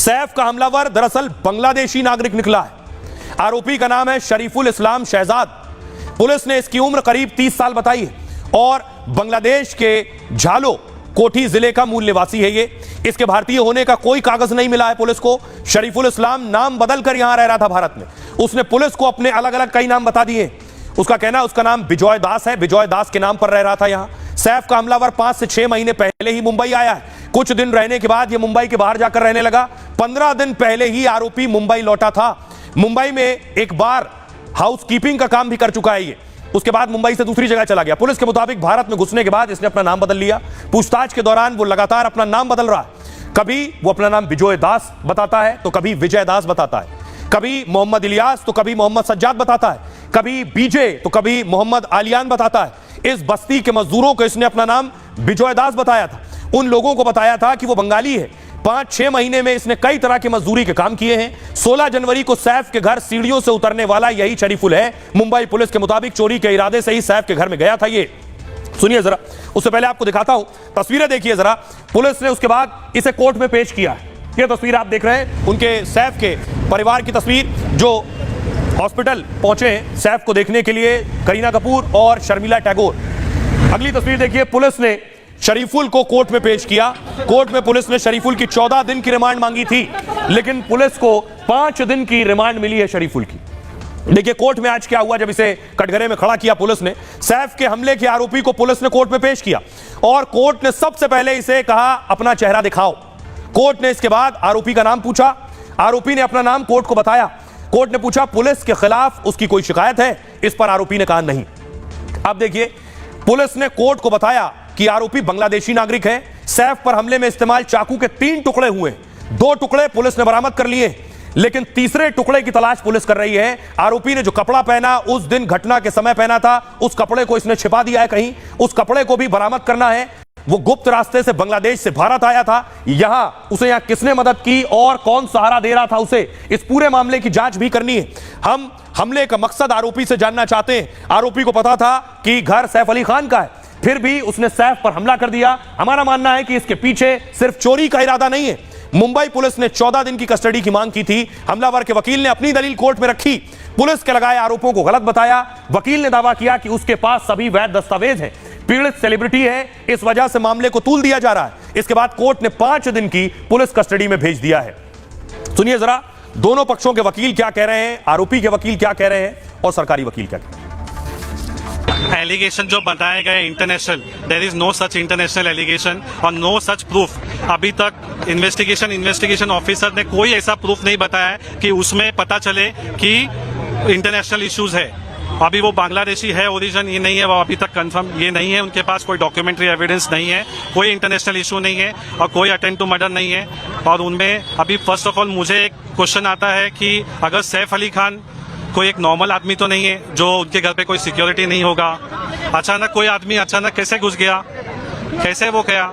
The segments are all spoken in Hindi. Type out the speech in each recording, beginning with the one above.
सैफ का हमलावर दरअसल बांग्लादेशी नागरिक निकला है। आरोपी का नाम है शरीफुल इस्लाम शहजाद। पुलिस ने इसकी उम्र करीब 30 साल बताई है और बांग्लादेश के झालो कोठी जिले का मूल निवासी है ये। इसके भारतीय होने का कोई कागज नहीं मिला है पुलिस को। शरीफुल इस्लाम नाम बदलकर यहां रह रहा था भारत में। उसने पुलिस को अपने अलग अलग कई नाम बता दिए। उसका कहना है उसका नाम विजय दास है, विजय दास के नाम पर रह रहा था यहां। सैफ का हमलावर 5 से 6 महीने पहले ही मुंबई आया है। कुछ दिन रहने के बाद यह मुंबई के बाहर जाकर रहने लगा। 15 दिन पहले ही आरोपी मुंबई लौटा था। मुंबई में एक बार हाउसकीपिंग का काम भी कर चुका है ये। उसके बाद मुंबई से दूसरी जगह चला गया। पुलिस के मुताबिक भारत में घुसने के बाद इसने अपना नाम बदल लिया। पूछताछ के दौरान वो लगातार अपना नाम बदल रहा है। कभी वो अपना नाम विजय दास बताता है तो कभी विजय दास बताता है, कभी मोहम्मद इलियास तो कभी मोहम्मद सज्जाद बताता है, कभी बीजे तो कभी मोहम्मद आलियान बताता है। इस बस्ती के मजदूरों को इसने अपना नाम विजय दास बताया था। उन लोगों को बताया था कि वो बंगाली है। 5-6 महीने में इसने कई तरह के मजदूरी के काम किए हैं। 16 जनवरी को सैफ के घर सीढ़ियों से उतरने वाला यही शरीफुल है। मुंबई पुलिस के मुताबिक चोरी के इरादे से ही सैफ के घर में गया था ये। सुनिए जरा, उससे पहले आपको दिखाता हूं तस्वीरें, देखिए जरा। पुलिस ने उसके बाद इसे कोर्ट में पेश किया। ये तस्वीर आप देख रहे हैं उनके सैफ के परिवार की तस्वीर, जो हॉस्पिटल पहुंचे हैं सैफ को देखने के लिए, करीना कपूर और शर्मिला टैगोर। अगली तस्वीर देखिए, पुलिस ने शरीफुल को कोर्ट में पेश किया। कोर्ट में पुलिस ने शरीफुल की 14 दिन की रिमांड मांगी थी, लेकिन पुलिस को 5 दिन की रिमांड मिली है शरीफुल की। देखिए कोर्ट में आज क्या हुआ। जब इसे कटघरे में खड़ा किया पुलिस ने, सैफ के हमले के आरोपी को पुलिस ने कोर्ट में पेश किया और कोर्ट ने सबसे पहले इसे कहा अपना चेहरा दिखाओ। कोर्ट ने इसके बाद आरोपी का नाम पूछा। आरोपी ने अपना नाम कोर्ट को बताया। कोर्ट ने पूछा पुलिस के खिलाफ उसकी कोई शिकायत है। इस पर आरोपी ने कहा नहीं। अब देखिए, पुलिस ने कोर्ट को बताया कि आरोपी बांग्लादेशी नागरिक है। सैफ पर हमले में इस्तेमाल चाकू के 3 टुकड़े हुए। 2 टुकड़े पुलिस ने बरामद कर लिए, लेकिन तीसरे टुकड़े की तलाश पुलिस कर रही है। आरोपी ने जो कपड़ा पहना उस दिन घटना के समय पहना था, उस कपड़े को इसने छिपा दिया है कहीं। उस कपड़े को भी बरामद करना है। वो गुप्त रास्ते से बांग्लादेश से भारत आया था। उसे यहां किसने मदद की और कौन सहारा दे रहा था उसे, इस पूरे मामले की जांच भी करनी है। हम हमले का मकसद आरोपी से जानना चाहते हैं। आरोपी को पता था कि घर सैफ अली खान का है, फिर भी उसने सैफ पर हमला कर दिया। हमारा मानना है कि इसके पीछे सिर्फ चोरी का इरादा नहीं है। मुंबई पुलिस ने 14 दिन की कस्टडी की मांग की थी। हमलावर के वकील ने अपनी दलील कोर्ट में रखी। पुलिस के लगाए आरोपों को गलत बताया। वकील ने दावा किया कि उसके पास सभी वैध दस्तावेज हैं। पीड़ित सेलिब्रिटी है, इस वजह से मामले को तूल दिया जा रहा है। इसके बाद कोर्ट ने 5 दिन की पुलिस कस्टडी में भेज दिया है। सुनिए जरा, दोनों पक्षों के वकील क्या कह रहे हैं, आरोपी के वकील क्या कह रहे हैं और सरकारी वकील क्या कह रहे हैं। एलिगेशन जो बताए गए international, there is no such international allegation और नो सच प्रूफ। अभी तक इन्वेस्टिगेशन ऑफिसर ने कोई ऐसा प्रूफ नहीं बताया कि उसमें पता चले कि इंटरनेशनल इश्यूज है। अभी वो बांग्लादेशी है ओरिजिन, ये नहीं है, वो अभी तक कंफर्म ये नहीं है। उनके पास कोई डॉक्यूमेंट्री एविडेंस नहीं है, कोई इंटरनेशनल इशू नहीं है और कोई अटेम्प्ट टू मर्डर नहीं है। और उनमें अभी फर्स्ट ऑफ ऑल मुझे एक क्वेश्चन आता है कि अगर सैफ अली खान कोई एक नॉर्मल आदमी तो नहीं है जो उनके घर पे कोई सिक्योरिटी नहीं होगा, अचानक कोई आदमी अचानक कैसे घुस गया, कैसे वो गया,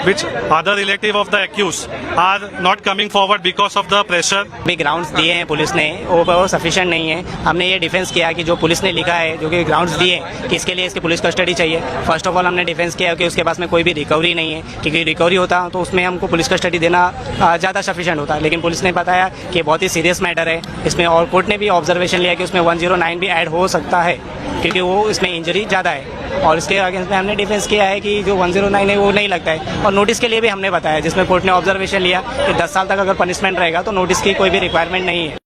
which other relative of the accused are not coming forward because of the pressure। भी ग्राउंड्स दिए हैं पुलिस ने, वो सफिशिएंट नहीं है। हमने ये डिफेंस किया कि जो पुलिस ने लिखा है, जो कि ग्राउंड्स दिए कि इसके लिए इसकी पुलिस कस्टडी चाहिए। फर्स्ट ऑफ ऑल हमने डिफेंस किया कि उसके पास में कोई भी रिकवरी नहीं है, क्योंकि रिकवरी होता तो उसमें हमको पुलिस कस्टडी देना ज़्यादा सफिशिएंट होता। लेकिन पुलिस ने बताया कि बहुत ही सीरियस मैटर है इसमें, और कोर्ट ने भी ऑब्जर्वेशन लिया कि उसमें 109 भी ऐड हो सकता है क्योंकि वो इसमें इंजरी ज़्यादा है। और इसके अगेंस्ट में हमने डिफेंस किया है कि जो 109 है वो नहीं लगता है। और नोटिस के लिए भी हमने बताया, जिसमें कोर्ट ने ऑब्जर्वेशन लिया कि 10 साल तक अगर पनिशमेंट रहेगा तो नोटिस की कोई भी रिक्वायरमेंट नहीं है।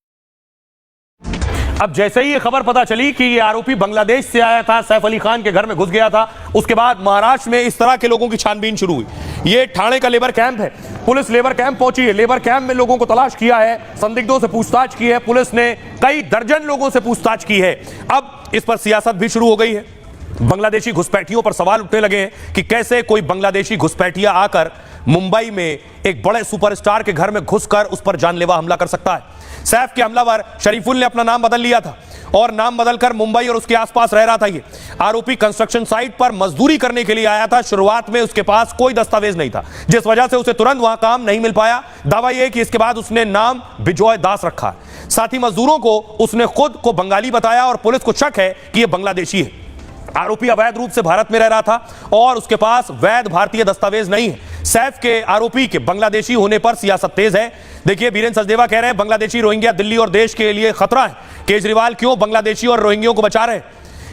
अब जैसे ही ये खबर पता चली कि ये आरोपी बांग्लादेश से आया था, सैफ अली खान के घर में घुस गया था, उसके बाद महाराष्ट्र में इस तरह के लोगों की छानबीन शुरू हुई। ये ठाणे का लेबर कैंप है। पुलिस लेबर कैंप पहुंची है। लेबर कैंप में लोगों को तलाश किया है, संदिग्धों से पूछताछ की है। पुलिस ने कई दर्जन लोगों से पूछताछ की है। अब इस पर सियासत भी शुरू हो गई है। बांग्लादेशी घुसपैठियों पर सवाल उठने लगे हैं कि कैसे कोई बांग्लादेशी घुसपैठिया आकर मुंबई में एक बड़े सुपरस्टार के घर में घुसकर उस पर जानलेवा हमला कर सकता है। सैफ के हमलावर शरीफुल ने अपना नाम बदल लिया था और नाम बदलकर मुंबई और उसके आसपास रह रहा था। ये आरोपी कंस्ट्रक्शन साइट पर मजदूरी करने के लिए आया था। शुरुआत में उसके पास कोई दस्तावेज नहीं था, जिस वजह से उसे तुरंत वहां काम नहीं मिल पाया। दावा यह कि इसके बाद उसने नाम विजय दास रखा। साथ ही मजदूरों को उसने खुद को बंगाली बताया और पुलिस को शक है कि यह बांग्लादेशी है। आरोपी अवैध रूप से भारत में रह रहा था और उसके पास वैध भारतीय दस्तावेज नहीं है। सैफ के आरोपी के बांग्लादेशी होने पर सियासत तेज है। देखिए बीरेंद्र सचदेवा कह रहे हैं बांग्लादेशी रोहिंग्या दिल्ली और देश के लिए खतरा है। केजरीवाल क्यों बांग्लादेशी और रोहिंग्यों को बचा रहे?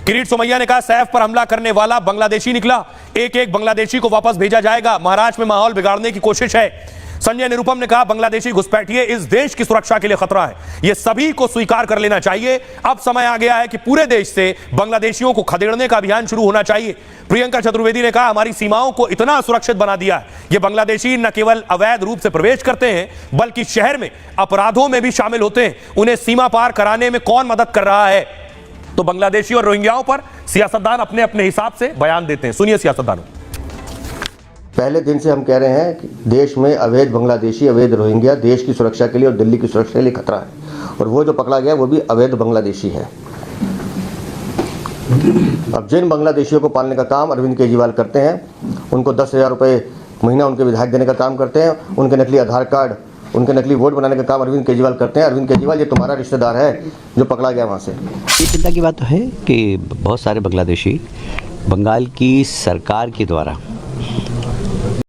किरीट सोमैया ने कहा सैफ पर हमला करने वाला बांग्लादेशी निकला, एक एक बांग्लादेशी को वापस भेजा जाएगा। महाराष्ट्र में माहौल बिगाड़ने की कोशिश है। संजय निरुपम ने कहा बांग्लादेशी घुसपैठिए इस देश की सुरक्षा के लिए खतरा है, यह सभी को स्वीकार कर लेना चाहिए। अब समय आ गया है कि पूरे देश से बांग्लादेशियों को खदेड़ने का अभियान शुरू होना चाहिए। प्रियंका चतुर्वेदी ने कहा हमारी सीमाओं को इतना सुरक्षित बना दिया है, ये बांग्लादेशी न केवल अवैध रूप से प्रवेश करते हैं बल्कि शहर में अपराधों में भी शामिल होते हैं। उन्हें सीमा पार कराने में कौन मदद कर रहा है? तो बांग्लादेशी और रोहिंग्याओं पर सियासतदान अपने अपने हिसाब से बयान देते हैं। सुनिए सियासतदानों। पहले दिन से हम कह रहे हैं कि देश में अवैध बांग्लादेशी, अवैध रोहिंग्या देश की सुरक्षा के लिए और दिल्ली की सुरक्षा के लिए खतरा है, और वो जो पकड़ा गया वो भी अवैध बांग्लादेशी है। अब जिन बांग्लादेशियों को पालने का काम अरविंद केजरीवाल करते हैं, उनको 10,000 रुपये महीना उनके विधायक देने का काम करते हैं, उनके नकली आधार कार्ड, उनके नकली वोट बनाने का काम अरविंद केजरीवाल करते हैं। अरविंद केजरीवाल ये तुम्हारा रिश्तेदार है जो पकड़ा गया वहाँ से। ये चिंता की बात तो है कि बहुत सारे बांग्लादेशी बंगाल की सरकार के द्वारा